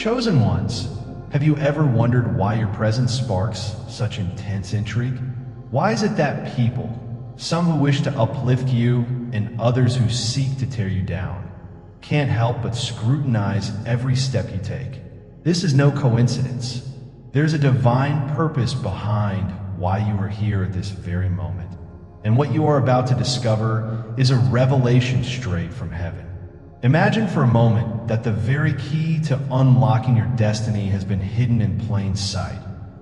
Chosen ones, have you ever wondered why your presence sparks such intense intrigue? Why is it that people, some who wish to uplift you and others who seek to tear you down, can't help but scrutinize every step you take? This is no coincidence. There's a divine purpose behind why you are here at this very moment. And what you are about to discover is a revelation straight from heaven. Imagine for a moment that the very key to unlocking your destiny has been hidden in plain sight,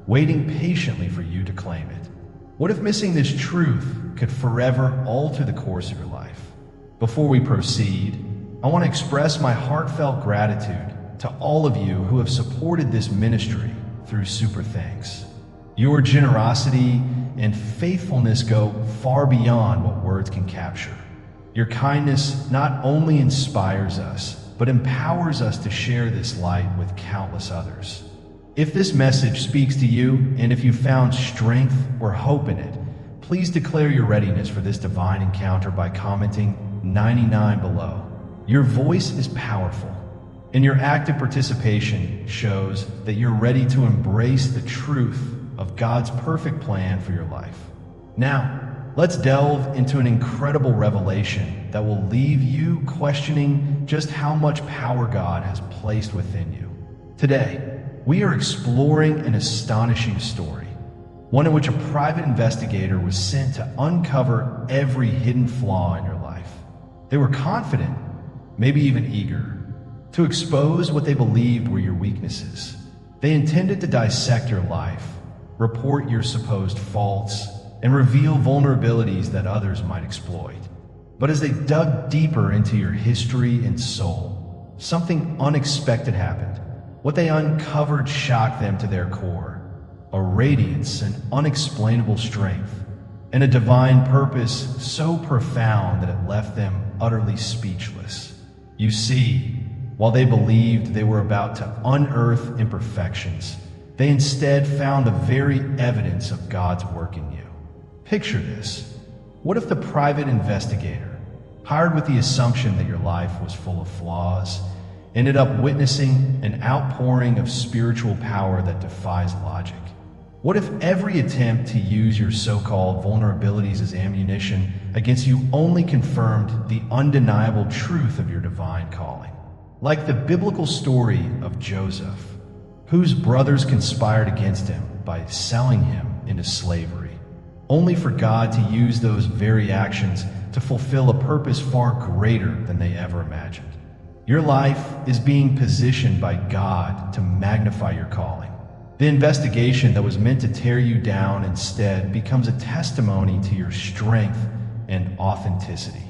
waiting patiently for you to claim it. What if missing this truth could forever alter the course of your life? Before we proceed, I want to express my heartfelt gratitude to all of you who have supported this ministry through Super Thanks. Your generosity and faithfulness go far beyond what words can capture. Your kindness not only inspires us, but empowers us to share this light with countless others. If this message speaks to you, and if you found strength or hope in it, please declare your readiness for this divine encounter by commenting 99 below. Your voice is powerful, and your active participation shows that you're ready to embrace the truth of God's perfect plan for your life. Now, let's delve into an incredible revelation that will leave you questioning just how much power God has placed within you. Today, we are exploring an astonishing story, one in which a private investigator was sent to uncover every hidden flaw in your life. They were confident, maybe even eager, to expose what they believed were your weaknesses. They intended to dissect your life, report your supposed faults, and reveal vulnerabilities that others might exploit. But as they dug deeper into your history and soul, something unexpected happened. What they uncovered shocked them to their core: a radiance and unexplainable strength, and a divine purpose so profound that it left them utterly speechless. You see, while they believed they were about to unearth imperfections, they instead found the very evidence of God's work in you. Picture this. What if the private investigator, hired with the assumption that your life was full of flaws, ended up witnessing an outpouring of spiritual power that defies logic? What if every attempt to use your so-called vulnerabilities as ammunition against you only confirmed the undeniable truth of your divine calling? Like the biblical story of Joseph, whose brothers conspired against him by selling him into slavery, only for God to use those very actions to fulfill a purpose far greater than they ever imagined. Your life is being positioned by God to magnify your calling. The investigation that was meant to tear you down instead becomes a testimony to your strength and authenticity.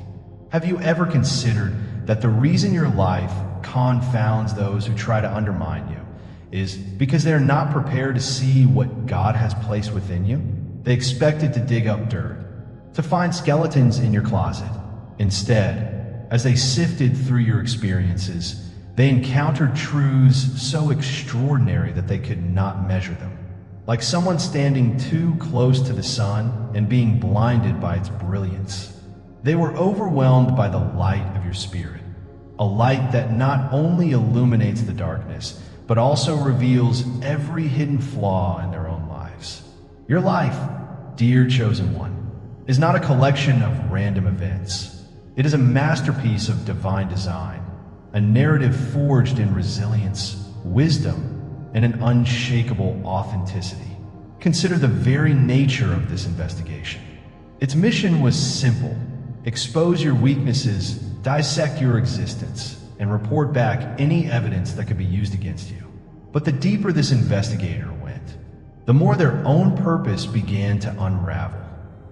Have you ever considered that the reason your life confounds those who try to undermine you is because they're not prepared to see what God has placed within you? They expected to dig up dirt, to find skeletons in your closet. Instead, as they sifted through your experiences, they encountered truths so extraordinary that they could not measure them. Like someone standing too close to the sun and being blinded by its brilliance. They were overwhelmed by the light of your spirit, a light that not only illuminates the darkness, but also reveals every hidden flaw in their own lives. Your life, dear chosen one, is not a collection of random events. It is a masterpiece of divine design, a narrative forged in resilience, wisdom, and an unshakable authenticity. Consider the very nature of this investigation. Its mission was simple: expose your weaknesses, dissect your existence, and report back any evidence that could be used against you. But the deeper this investigator went, the more their own purpose began to unravel.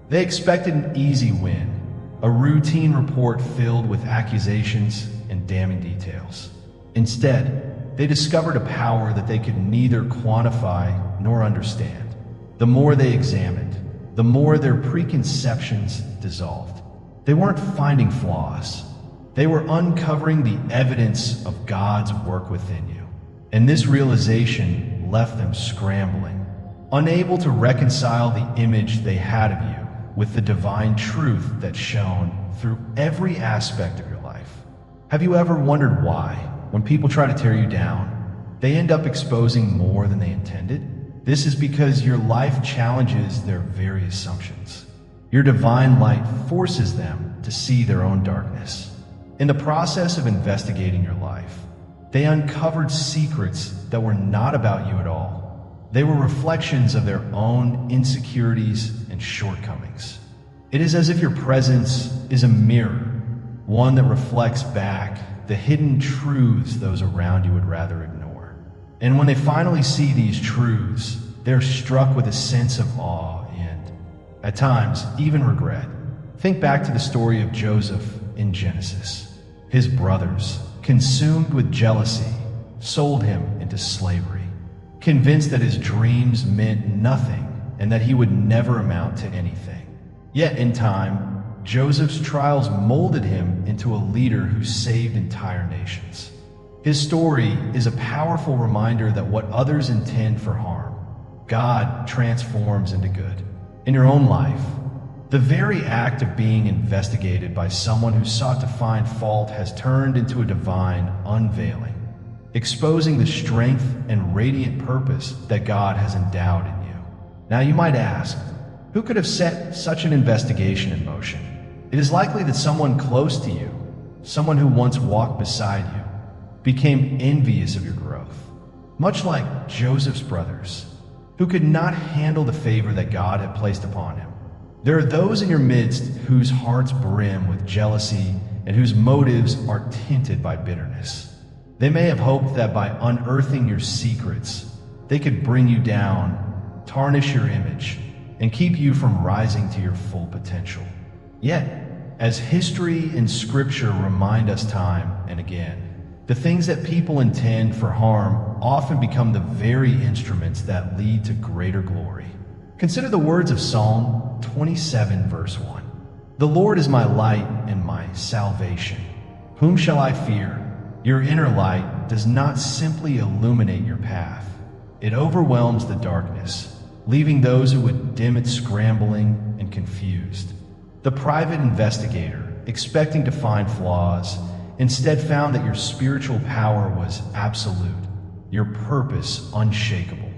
They expected an easy win, a routine report filled with accusations and damning details. Instead, they discovered a power that they could neither quantify nor understand. The more they examined, the more their preconceptions dissolved. They weren't finding flaws. They were uncovering the evidence of God's work within you. And this realization left them scrambling, unable to reconcile the image they had of you with the divine truth that shone through every aspect of your life. Have you ever wondered why, when people try to tear you down, they end up exposing more than they intended. This is because your life challenges their very assumptions. Your divine light forces them to see their own darkness. In the process of investigating your life, they uncovered secrets that were not about you at all. They were reflections of their own insecurities and shortcomings. It is as if your presence is a mirror, one that reflects back the hidden truths those around you would rather ignore. And when they finally see these truths, they're struck with a sense of awe and, at times, even regret. Think back to the story of Joseph in Genesis. His brothers, consumed with jealousy, sold him into slavery, convinced that his dreams meant nothing and that he would never amount to anything. Yet in time, Joseph's trials molded him into a leader who saved entire nations. His story is a powerful reminder that what others intend for harm, God transforms into good. In your own life, the very act of being investigated by someone who sought to find fault has turned into a divine unveiling, exposing the strength and radiant purpose that God has endowed in you. Now you might ask, who could have set such an investigation in motion? It is likely that someone close to you, someone who once walked beside you, became envious of your growth, much like Joseph's brothers, who could not handle the favor that God had placed upon him. There are those in your midst whose hearts brim with jealousy and whose motives are tinted by bitterness. They may have hoped that by unearthing your secrets, they could bring you down, tarnish your image, and keep you from rising to your full potential. Yet, as history and scripture remind us time and again, the things that people intend for harm often become the very instruments that lead to greater glory. Consider the words of Psalm 27, verse 1. The Lord is my light and my salvation. Whom shall I fear? Your inner light does not simply illuminate your path. It overwhelms the darkness, leaving those who would dim it scrambling and confused. The private investigator, expecting to find flaws, instead found that your spiritual power was absolute, your purpose unshakable.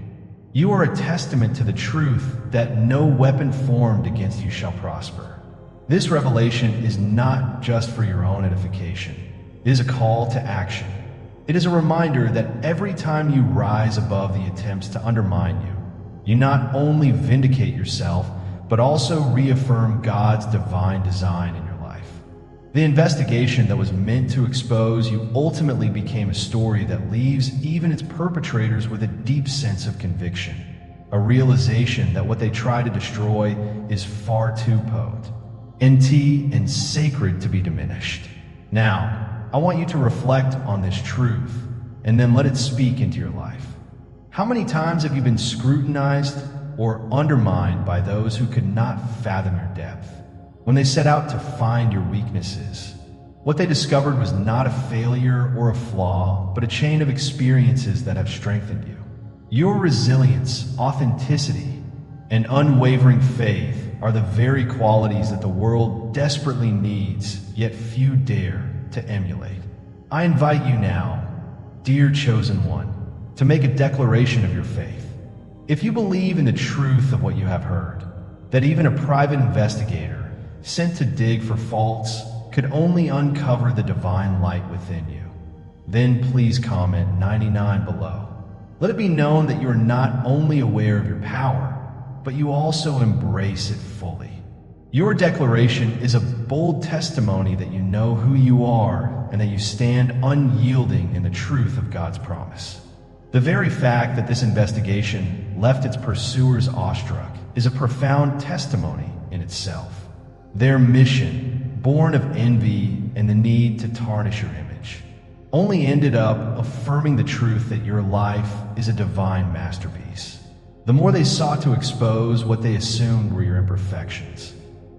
You are a testament to the truth that no weapon formed against you shall prosper. This revelation is not just for your own edification. It is a call to action. It is a reminder that every time you rise above the attempts to undermine you, you not only vindicate yourself, but also reaffirm God's divine design in your life. The investigation that was meant to expose you ultimately became a story that leaves even its perpetrators with a deep sense of conviction, a realization that what they try to destroy is far too potent, empty, and sacred to be diminished. Now, I want you to reflect on this truth and then let it speak into your life. How many times have you been scrutinized or undermined by those who could not fathom your depth? When they set out to find your weaknesses, what they discovered was not a failure or a flaw, but a chain of experiences that have strengthened you. Your resilience, authenticity, and unwavering faith are the very qualities that the world desperately needs, yet few dare to emulate. I invite you now, dear chosen one, to make a declaration of your faith. If you believe in the truth of what you have heard, that even a private investigator sent to dig for faults could only uncover the divine light within you, then please comment 99 below. Let it be known that you are not only aware of your power, but you also embrace it fully. Your declaration is a bold testimony that you know who you are and that you stand unyielding in the truth of God's promise. The very fact that this investigation left its pursuers awestruck is a profound testimony in itself. Their mission, born of envy and the need to tarnish your image, only ended up affirming the truth that your life is a divine masterpiece. The more they sought to expose what they assumed were your imperfections,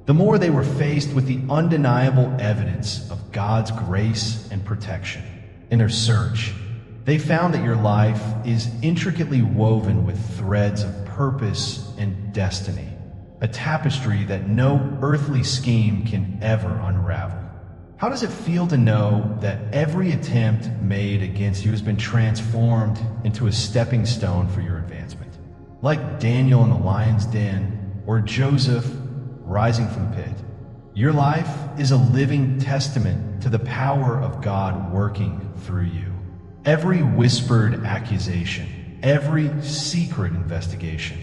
the more they were faced with the undeniable evidence of God's grace and protection. In their search, they found that your life is intricately woven with threads of purpose and destiny, a tapestry that no earthly scheme can ever unravel. How does it feel to know that every attempt made against you has been transformed into a stepping stone for your advancement? Like Daniel in the lion's den or Joseph rising from the pit, your life is a living testament to the power of God working through you. Every whispered accusation, every secret investigation,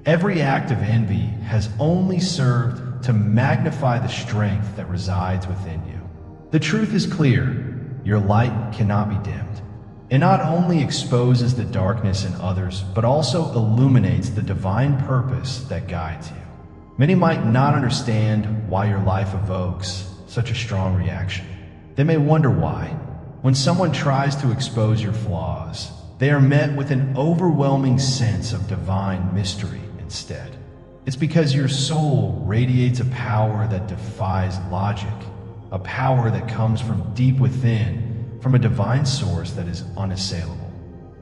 every act of envy has only served to magnify the strength that resides within you. The truth is clear: your light cannot be dimmed. It not only exposes the darkness in others, but also illuminates the divine purpose that guides you. Many might not understand why your life evokes such a strong reaction. They may wonder why, when someone tries to expose your flaws, they are met with an overwhelming sense of divine mystery instead. It's because your soul radiates a power that defies logic, a power that comes from deep within, from a divine source that is unassailable.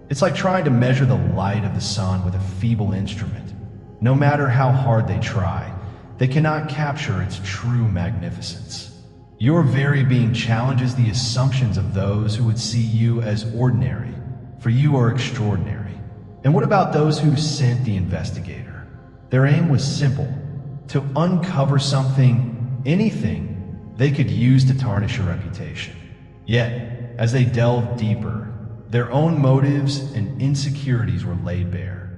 It's like trying to measure the light of the sun with a feeble instrument. No matter how hard they try, they cannot capture its true magnificence. Your very being challenges the assumptions of those who would see you as ordinary, for you are extraordinary. And what about those who sent the investigator? Their aim was simple: to uncover something, anything, they could use to tarnish your reputation. Yet, as they delved deeper, their own motives and insecurities were laid bare.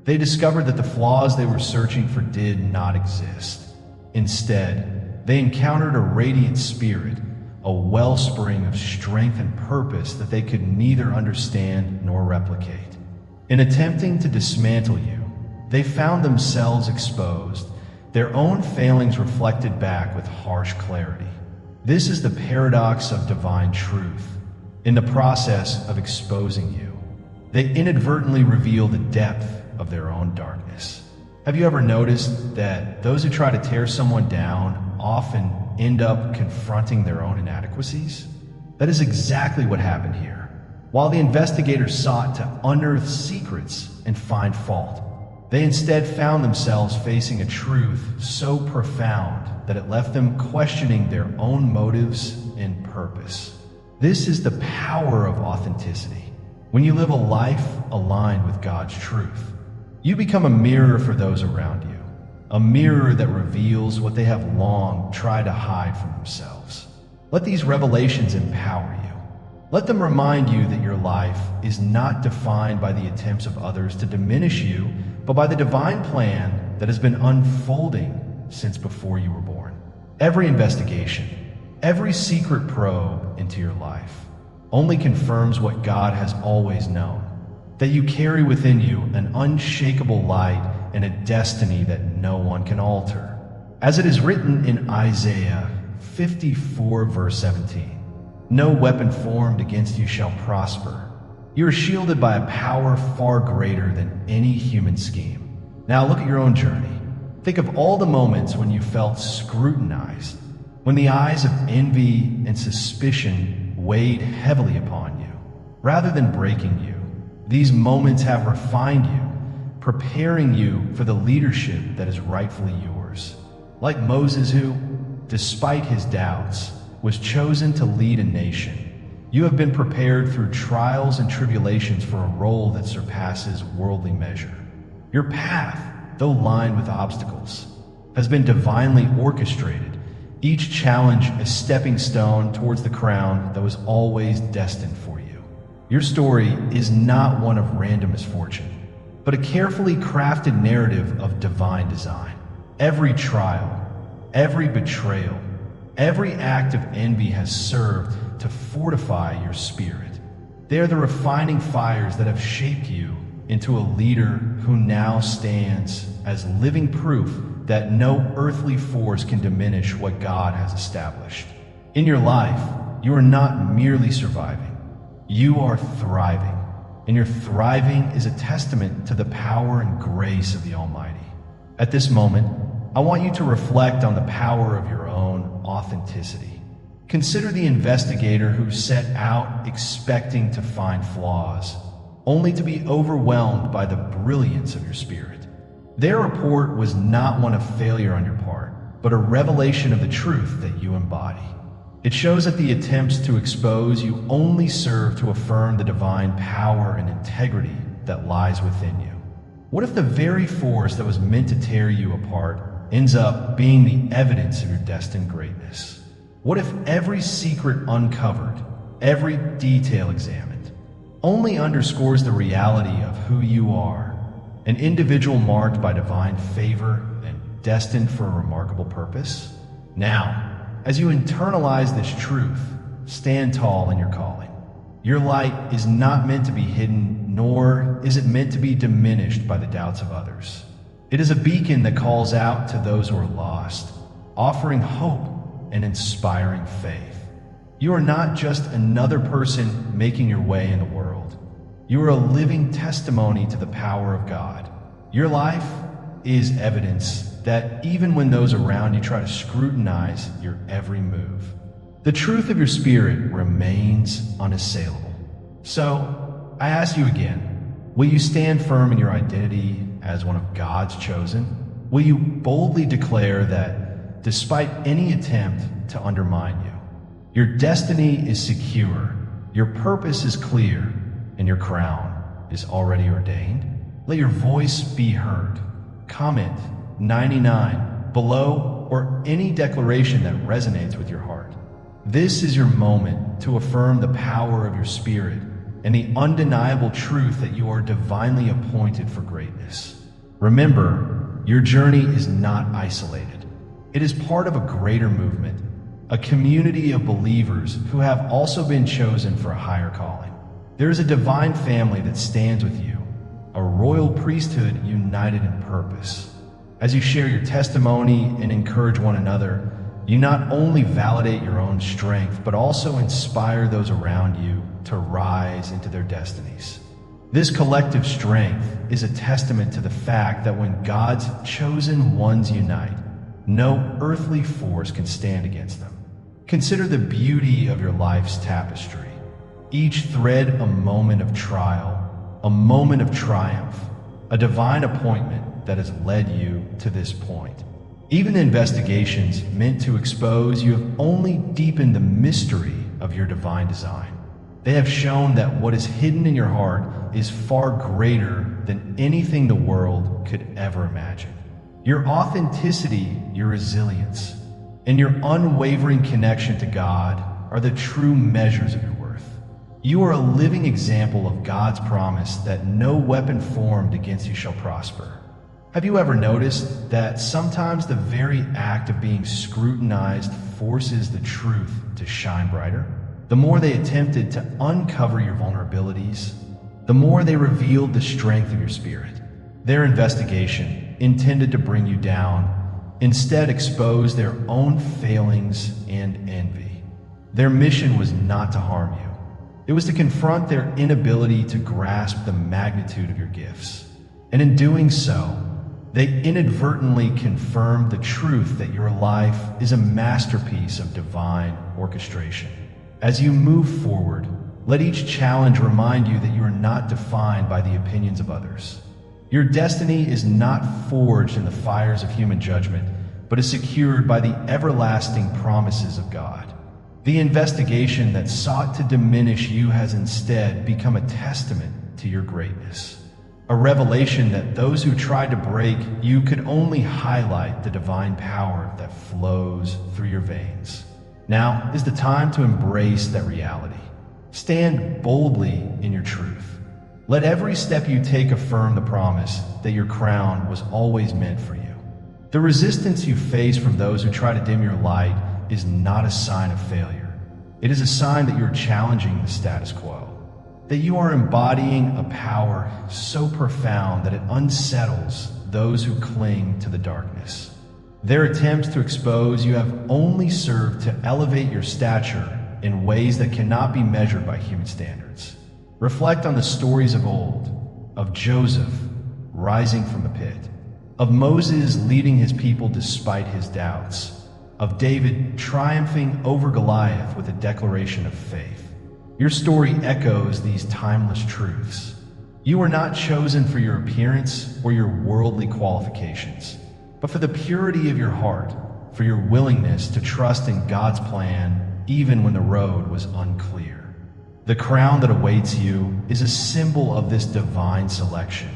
They discovered that the flaws they were searching for did not exist. Instead, they encountered a radiant spirit, a wellspring of strength and purpose that they could neither understand nor replicate. In attempting to dismantle you, they found themselves exposed, their own failings reflected back with harsh clarity. This is the paradox of divine truth. In the process of exposing you, they inadvertently reveal the depth of their own darkness. Have you ever noticed that those who try to tear someone down often end up confronting their own inadequacies? That is exactly what happened here. While the investigators sought to unearth secrets and find fault, they instead found themselves facing a truth so profound that it left them questioning their own motives and purpose. This is the power of authenticity. When you live a life aligned with God's truth, you become a mirror for those around you, a mirror that reveals what they have long tried to hide from themselves. Let these revelations empower you. Let them remind you that your life is not defined by the attempts of others to diminish you, but by the divine plan that has been unfolding since before you were born. Every investigation, every secret probe into your life only confirms what God has always known: that you carry within you an unshakable light and a destiny that no one can alter. As it is written in Isaiah 54 verse 17, "No weapon formed against you shall prosper. You are shielded by a power far greater than any human scheme." Now look at your own journey. Think of all the moments when you felt scrutinized, when the eyes of envy and suspicion weighed heavily upon you. Rather than breaking you, these moments have refined you, preparing you for the leadership that is rightfully yours. Like Moses, who, despite his doubts, was chosen to lead a nation, you have been prepared through trials and tribulations for a role that surpasses worldly measure. Your path, though lined with obstacles, has been divinely orchestrated, each challenge a stepping stone towards the crown that was always destined for you. Your story is not one of random misfortune, but a carefully crafted narrative of divine design. Every trial, every betrayal, every act of envy has served to fortify your spirit. They are the refining fires that have shaped you into a leader who now stands as living proof that no earthly force can diminish what God has established. In your life, you are not merely surviving, you are thriving. And your thriving is a testament to the power and grace of the Almighty. At this moment, I want you to reflect on the power of your own authenticity. Consider the investigator who set out expecting to find flaws, only to be overwhelmed by the brilliance of your spirit. Their report was not one of failure on your part, but a revelation of the truth that you embody. It shows that the attempts to expose you only serve to affirm the divine power and integrity that lies within you. What if the very force that was meant to tear you apart ends up being the evidence of your destined greatness? What if every secret uncovered, every detail examined, only underscores the reality of who you are, an individual marked by divine favor and destined for a remarkable purpose? Now, as you internalize this truth, stand tall in your calling. Your light is not meant to be hidden, nor is it meant to be diminished by the doubts of others. It is a beacon that calls out to those who are lost, offering hope and inspiring faith. You are not just another person making your way in the world. You are a living testimony to the power of God. Your life is evidence that even when those around you try to scrutinize your every move, the truth of your spirit remains unassailable. So, I ask you again, will you stand firm in your identity as one of God's chosen? Will you boldly declare that despite any attempt to undermine you, your destiny is secure, your purpose is clear, and your crown is already ordained? Let your voice be heard. Comment 99 below or any declaration that resonates with your heart. This is your moment to affirm the power of your spirit and the undeniable truth that you are divinely appointed for greatness. Remember, your journey is not isolated. It is part of a greater movement, a community of believers who have also been chosen for a higher calling. There is a divine family that stands with you, a royal priesthood united in purpose. As you share your testimony and encourage one another, you not only validate your own strength, but also inspire those around you to rise into their destinies. This collective strength is a testament to the fact that when God's chosen ones unite, no earthly force can stand against them. Consider the beauty of your life's tapestry. Each thread a moment of trial, a moment of triumph, a divine appointment that has led you to this point. Even investigations meant to expose you have only deepened the mystery of your divine design. They have shown that what is hidden in your heart is far greater than anything the world could ever imagine. Your authenticity, your resilience, and your unwavering connection to God are the true measures of your worth. You are a living example of God's promise that no weapon formed against you shall prosper. Have you ever noticed that sometimes the very act of being scrutinized forces the truth to shine brighter? The more they attempted to uncover your vulnerabilities, the more they revealed the strength of your spirit. Their investigation, intended to bring you down, instead exposed their own failings and envy. Their mission was not to harm you. It was to confront their inability to grasp the magnitude of your gifts. And in doing so, they inadvertently confirmed the truth that your life is a masterpiece of divine orchestration. As you move forward, let each challenge remind you that you are not defined by the opinions of others. Your destiny is not forged in the fires of human judgment, but is secured by the everlasting promises of God. The investigation that sought to diminish you has instead become a testament to your greatness. A revelation that those who tried to break you could only highlight the divine power that flows through your veins. Now is the time to embrace that reality. Stand boldly in your truth. Let every step you take affirm the promise that your crown was always meant for you. The resistance you face from those who try to dim your light is not a sign of failure. It is a sign that you're challenging the status quo, that you are embodying a power so profound that it unsettles those who cling to the darkness. Their attempts to expose you have only served to elevate your stature in ways that cannot be measured by human standards. Reflect on the stories of old, of Joseph rising from the pit, of Moses leading his people despite his doubts, of David triumphing over Goliath with a declaration of faith. Your story echoes these timeless truths. You were not chosen for your appearance or your worldly qualifications, but for the purity of your heart, for your willingness to trust in God's plan even when the road was unclear. The crown that awaits you is a symbol of this divine selection,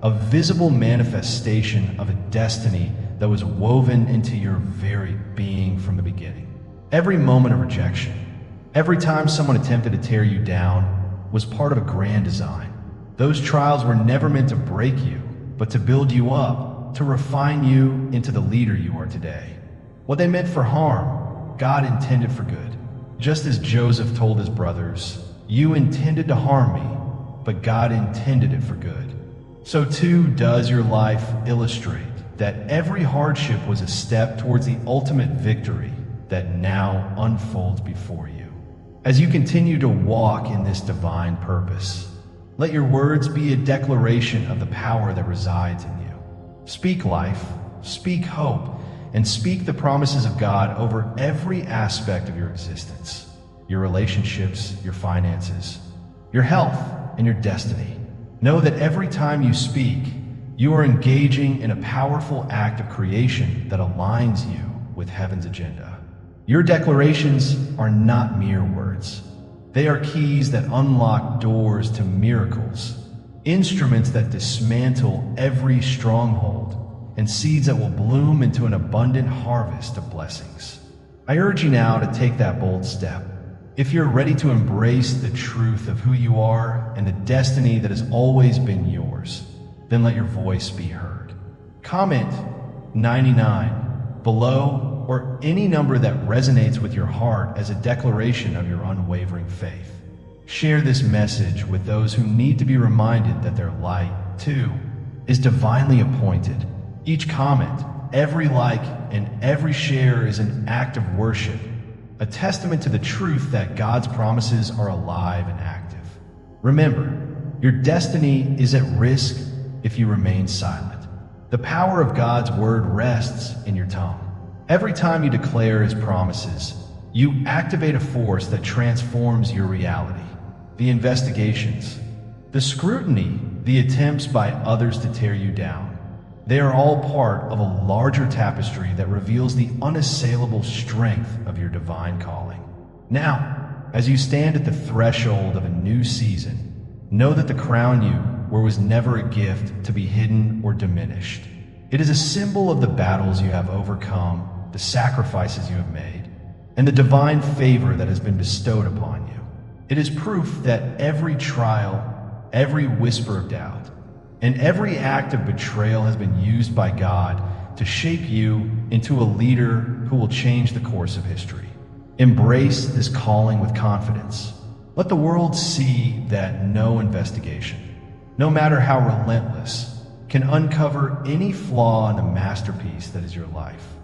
a visible manifestation of a destiny that was woven into your very being from the beginning. Every moment of rejection, every time someone attempted to tear you down, was part of a grand design. Those trials were never meant to break you, but to build you up, to refine you into the leader you are today. What they meant for harm, God intended for good. Just as Joseph told his brothers, "You intended to harm me, but God intended it for good." So too does your life illustrate that every hardship was a step towards the ultimate victory that now unfolds before you. As you continue to walk in this divine purpose, let your words be a declaration of the power that resides in you. Speak life, speak hope, and speak the promises of God over every aspect of your existence, your relationships, your finances, your health, and your destiny. Know that every time you speak, you are engaging in a powerful act of creation that aligns you with heaven's agenda. Your declarations are not mere words. They are keys that unlock doors to miracles, instruments that dismantle every stronghold, and seeds that will bloom into an abundant harvest of blessings. I urge you now to take that bold step. If you're ready to embrace the truth of who you are and the destiny that has always been yours, then let your voice be heard. Comment 99 below, or any number that resonates with your heart as a declaration of your unwavering faith. Share this message with those who need to be reminded that their light, too, is divinely appointed. Each comment, every like, and every share is an act of worship, a testament to the truth that God's promises are alive and active. Remember, your destiny is at risk if you remain silent. The power of God's word rests in your tongue. Every time you declare his promises, you activate a force that transforms your reality. The investigations, the scrutiny, the attempts by others to tear you down, they are all part of a larger tapestry that reveals the unassailable strength of your divine calling. Now, as you stand at the threshold of a new season, know that the crown you wore was never a gift to be hidden or diminished. It is a symbol of the battles you have overcome, the sacrifices you have made, and the divine favor that has been bestowed upon you. It is proof that every trial, every whisper of doubt, and every act of betrayal has been used by God to shape you into a leader who will change the course of history. Embrace this calling with confidence. Let the world see that no investigation, no matter how relentless, can uncover any flaw in the masterpiece that is your life.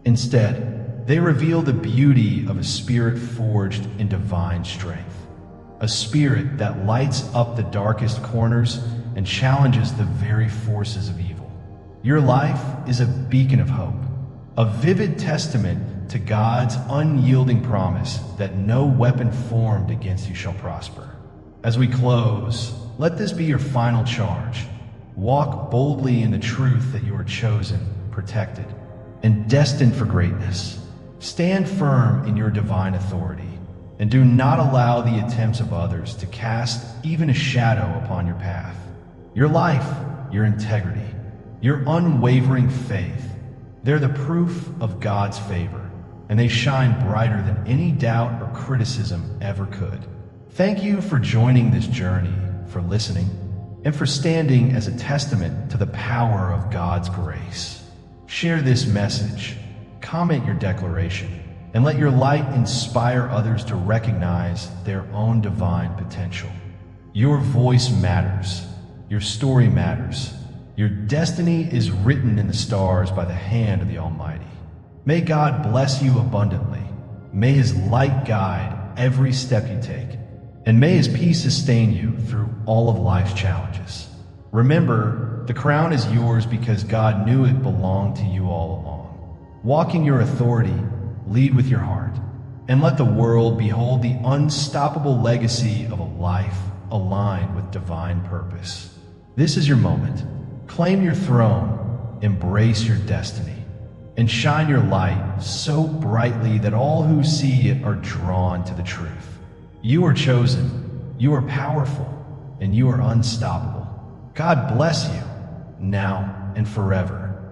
Instead, they reveal the beauty of a spirit forged in divine strength, a spirit that lights up the darkest corners and challenges the very forces of evil. Your life is a beacon of hope, a vivid testament to God's unyielding promise that no weapon formed against you shall prosper. As we close, let this be your final charge. Walk boldly in the truth that you are chosen, protected, and destined for greatness. Stand firm in your divine authority, and do not allow the attempts of others to cast even a shadow upon your path. Your life, your integrity, your unwavering faith, they're the proof of God's favor, and they shine brighter than any doubt or criticism ever could. Thank you for joining this journey, for listening, and for standing as a testament to the power of God's grace. Share this message, comment your declaration, and let your light inspire others to recognize their own divine potential. Your voice matters. Your story matters. Your destiny is written in the stars by the hand of the Almighty. May God bless you abundantly. May his light guide every step you take, and may his peace sustain you through all of life's challenges. Remember, the crown is yours because God knew it belonged to you all along. Walk in your authority, lead with your heart, and let the world behold the unstoppable legacy of a life aligned with divine purpose. This is your moment. Claim your throne, embrace your destiny, and shine your light so brightly that all who see it are drawn to the truth. You are chosen, you are powerful, and you are unstoppable. God bless you, now and forever.